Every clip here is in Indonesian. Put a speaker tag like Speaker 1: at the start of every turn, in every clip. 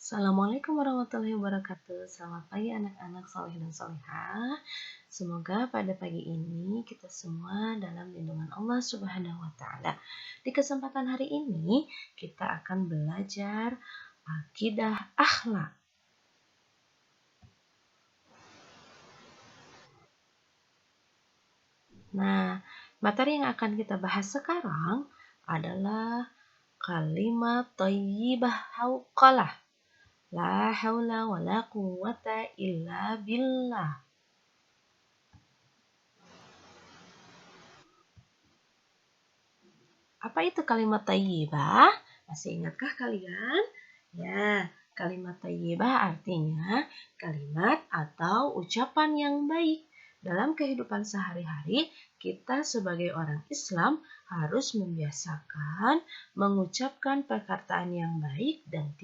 Speaker 1: Assalamualaikum warahmatullahi wabarakatuh. Selamat pagi anak-anak saleh dan salehah. Semoga pada pagi ini kita semua dalam lindungan Allah Subhanahu wa taala. Di kesempatan hari ini kita akan belajar akidah akhlak. Nah, materi yang akan kita bahas sekarang adalah kalimat thayyibah hauqalah. La haula wala quwwata illa billah. Apa itu kalimat thayyibah? Masih ingatkah kalian? Ya, kalimat thayyibah artinya kalimat atau ucapan yang baik. Dalam kehidupan sehari-hari, kita sebagai orang Islam harus membiasakan mengucapkan perkataan yang baik dan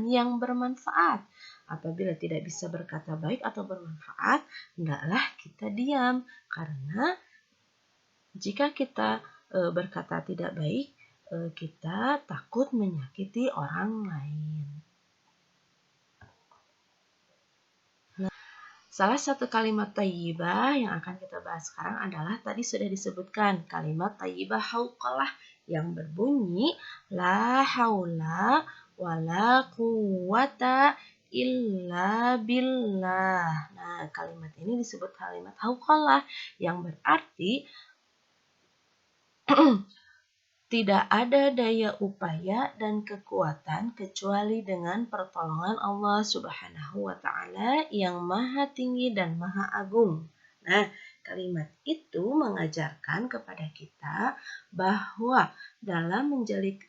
Speaker 1: yang bermanfaat. Apabila tidak bisa berkata baik atau bermanfaat, hendaklah kita diam karena jika kita berkata tidak baik, kita takut menyakiti orang lain. Nah, salah satu kalimat thayyibah yang akan kita bahas sekarang adalah tadi sudah disebutkan kalimat thayyibah hauqalah yang berbunyi la haula wala quwwata illa billah. Nah, kalimat ini disebut kalimat hauqalah yang berarti tidak ada daya upaya dan kekuatan kecuali dengan pertolongan Allah Subhanahu wa taala yang Maha Tinggi dan Maha Agung. Nah, kalimat itu mengajarkan kepada kita bahwa dalam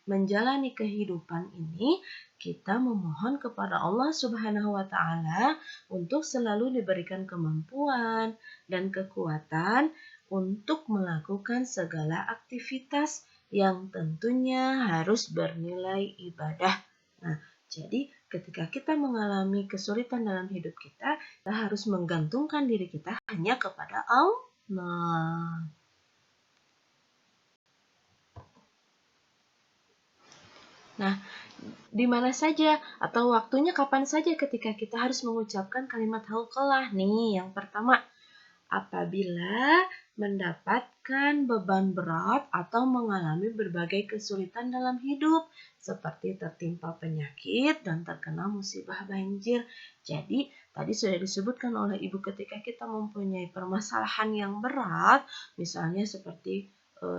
Speaker 1: menjalani kehidupan ini kita memohon kepada Allah Subhanahu wa taala untuk selalu diberikan kemampuan dan kekuatan untuk melakukan segala aktivitas yang tentunya harus bernilai ibadah. Nah, jadi ketika kita mengalami kesulitan dalam hidup kita harus menggantungkan diri kita hanya kepada Allah. Nah, di mana saja atau waktunya kapan saja ketika kita harus mengucapkan kalimat hauqalah nih? Yang pertama, apabila mendapatkan beban berat atau mengalami berbagai kesulitan dalam hidup, seperti tertimpa penyakit dan terkena musibah banjir. Jadi, tadi sudah disebutkan oleh Ibu ketika kita mempunyai permasalahan yang berat, misalnya seperti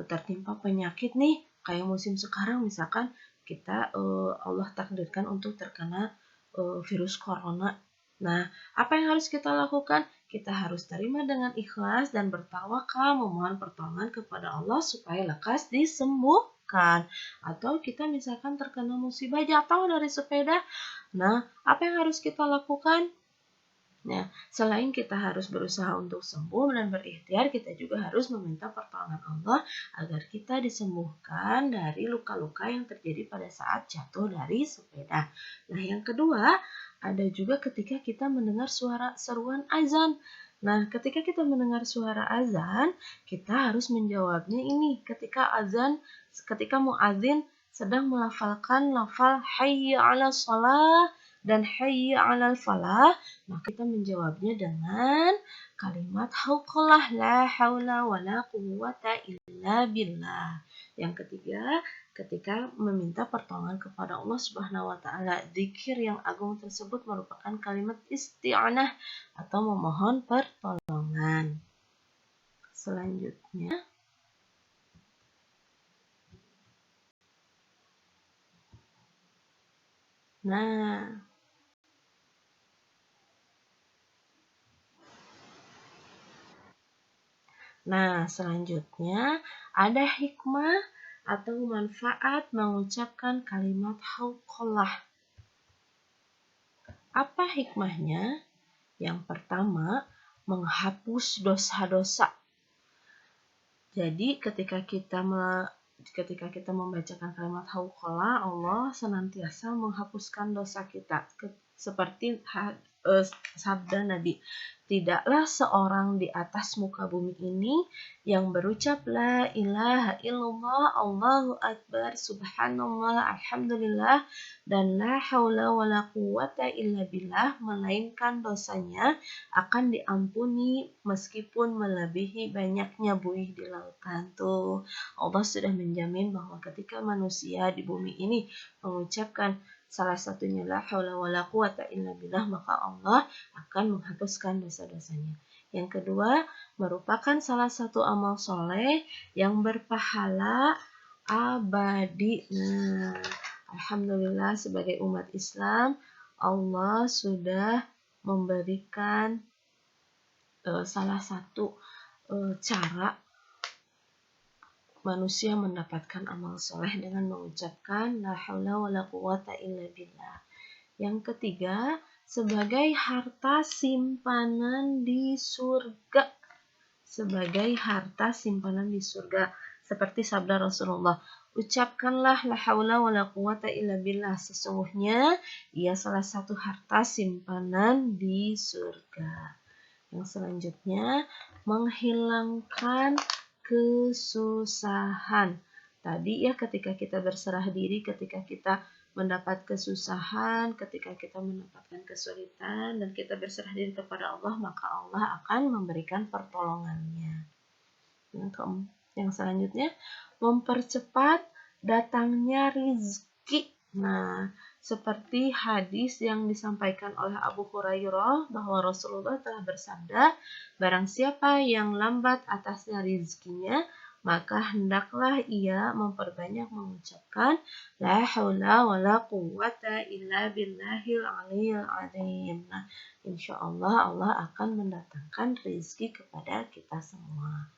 Speaker 1: tertimpa penyakit nih, kayak musim sekarang misalkan kita Allah takdirkan untuk terkena virus corona. Nah, apa yang harus kita lakukan? Kita harus terima dengan ikhlas dan bertawakal memohon pertolongan kepada Allah supaya lekas disembuhkan. Atau kita misalkan terkena musibah jatuh dari sepeda. Nah, apa yang harus kita lakukan? Nah, selain kita harus berusaha untuk sembuh dan berikhtiar, kita juga harus meminta pertolongan Allah agar kita disembuhkan dari luka-luka yang terjadi pada saat jatuh dari sepeda. Nah, yang kedua, ada juga ketika kita mendengar suara seruan azan. Nah, ketika kita mendengar suara azan, kita harus menjawabnya ini. Ketika muadzin sedang melafalkan lafal hayya 'alas shalah dan hayya 'alal falah, maka kita menjawabnya dengan kalimat hauqalah la haula wala quwwata illa billah. Yang ketiga, ketika meminta pertolongan kepada Allah Subhanahu wa taala, zikir yang agung tersebut merupakan kalimat isti'anah atau memohon pertolongan. Selanjutnya, selanjutnya ada hikmah atau manfaat mengucapkan kalimat hauqalah. Apa hikmahnya? Yang pertama, menghapus dosa-dosa. Jadi ketika kita membacakan kalimat hauqalah, Allah senantiasa menghapuskan dosa kita. Seperti sabda Nabi, tidaklah seorang di atas muka bumi ini yang berucap la ilaha illallah, Allahu akbar, subhanallah, alhamdulillah, dan la haula wala quwata illa billah, melainkan dosanya akan diampuni meskipun melebihi banyaknya buih di lautan. Tuh, Allah sudah menjamin bahwa ketika manusia di bumi ini mengucapkan salah satunya la haula wala quwata illa billah, maka Allah akan menghapuskan dosa-dosanya. Yang kedua, merupakan salah satu amal soleh yang berpahala abadi. Nah, alhamdulillah sebagai umat Islam, Allah sudah memberikan salah satu cara manusia mendapatkan amal soleh dengan mengucapkan la haula wala quwata illa billah. Yang ketiga, sebagai harta simpanan di surga. Sebagai harta simpanan di surga. Seperti sabda Rasulullah, ucapkanlah la haula wala quwata illa billah, sesungguhnya ia salah satu harta simpanan di surga. Yang selanjutnya, menghilangkan kesusahan. Tadi ya, ketika kita berserah diri, ketika kita mendapat kesusahan, ketika kita mendapatkan kesulitan, dan kita berserah diri kepada Allah, maka Allah akan memberikan pertolongannya. Yang selanjutnya, mempercepat datangnya rizki. Nah, seperti hadis yang disampaikan oleh Abu Hurairah bahwa Rasulullah telah bersabda, barang siapa yang lambat atasnya rizkinya, maka hendaklah ia memperbanyak mengucapkan la haula wala quwata illa billahil aliyil azim. Nah, insya Allah Allah akan mendatangkan rizki kepada kita semua.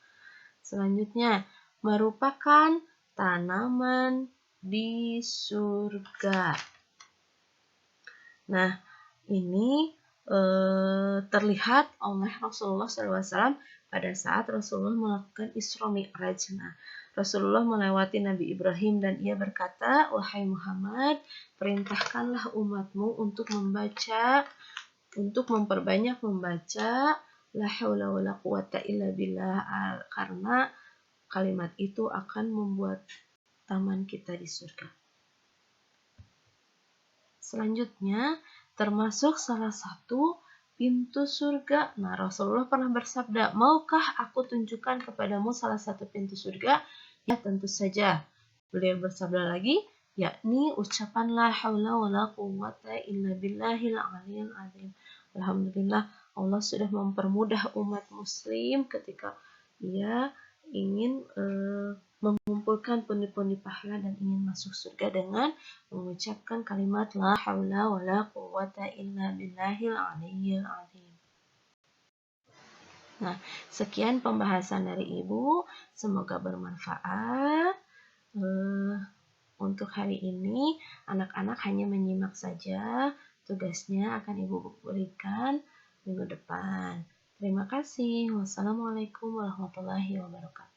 Speaker 1: Selanjutnya, merupakan tanaman di surga. Nah, ini terlihat oleh Rasulullah SAW pada saat Rasulullah melakukan Isra Mi'raj. Nah, Rasulullah melewati Nabi Ibrahim dan ia berkata, wahai Muhammad, perintahkanlah umatmu untuk memperbanyak membaca la haula wala quwata illa billah, karena kalimat itu akan membuat taman kita di surga. Selanjutnya, termasuk salah satu pintu surga. Nah, Rasulullah pernah bersabda, maukah aku tunjukkan kepadamu salah satu pintu surga? Ya, tentu saja. Beliau bersabda lagi, yakni ucapan la haula wala quwwata illa billahil aliyil azim. Alhamdulillah, Allah sudah mempermudah umat muslim ketika ia ingin mengumpulkan pundi-pundi pahala dan ingin masuk surga dengan mengucapkan kalimat la haula wala quwwata illa billahil aliyil azim. Nah, sekian pembahasan dari Ibu, semoga bermanfaat. Untuk hari ini, anak-anak hanya menyimak saja, tugasnya akan Ibu berikan minggu depan. Terima kasih. Wassalamualaikum warahmatullahi wabarakatuh.